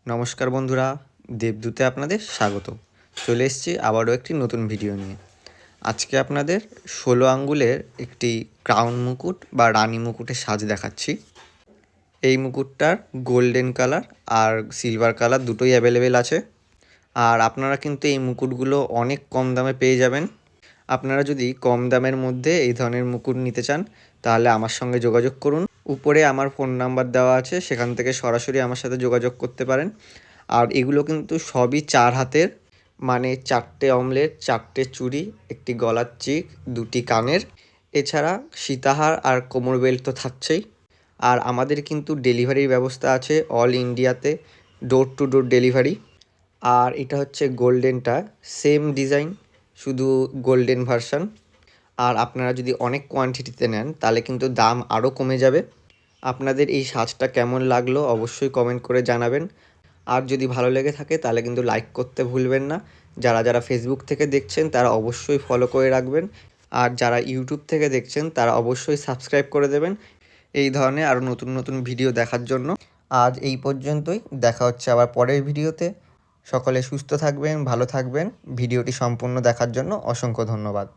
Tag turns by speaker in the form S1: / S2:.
S1: নমস্কার বন্ধুরা, দেবদূতে আপনাদের স্বাগত। চলে এসেছি আবারও একটি নতুন ভিডিও নিয়ে। আজকে আপনাদের 16 আঙ্গুলের একটি ক্রাউন মুকুট বা রানী মুকুটের সাজ দেখাচ্ছি। এই মুকুটটার গোল্ডেন কালার আর সিলভার কালার দুটোই অ্যাভেলেবেল আছে। আর আপনারা কিন্তু এই মুকুটগুলো অনেক কম দামে পেয়ে যাবেন। আপনারা যদি কম দামের মধ্যে এই ধরনের মুকুট নিতে চান তাহলে আমার সঙ্গে যোগাযোগ করুন। উপরে আমার ফোন নাম্বার দেওয়া আছে, সেখান থেকে সরাসরি আমার সাথে যোগাযোগ করতে পারেন। আর এগুলো কিন্তু সবই 4 হাতের, মানে 4টে অমলেট, 4টে চুড়ি, একটি গলার চিক, 2টি কানের, এছাড়া সীতাহার আর কোমর বেল্ট তো থাকছেই। আর আমাদের কিন্তু ডেলিভারির ব্যবস্থা আছে অল ইন্ডিয়াতে, ডোর টু ডোর ডেলিভারি। আর এটা হচ্ছে গোল্ডেনটা, সেম ডিজাইন, শুধু গোল্ডেন ভার্সান। আর আপনারা যদি অনেক কোয়ান্টিটিতে নেন তাহলে কিন্তু দাম আরও কমে যাবে। আপনাদের এই সাজটা কেমন লাগলো অবশ্যই কমেন্ট করে জানাবেন। আর যদি ভালো লেগে থাকে তাহলে কিন্তু লাইক করতে ভুলবেন না। যারা যারা ফেসবুক থেকে দেখছেন তারা অবশ্যই ফলো করে রাখবেন। আর যারা ইউটিউব থেকে দেখছেন তারা অবশ্যই সাবস্ক্রাইব করে দেবেন এই ধরনের আরও নতুন নতুন ভিডিও দেখার জন্য। আজ এই পর্যন্তই, দেখা হচ্ছে আবার পরের ভিডিওতে। সকলে সুস্থ থাকবেন, ভালো থাকবেন। ভিডিওটি সম্পূর্ণ দেখার জন্য অসংখ্য ধন্যবাদ।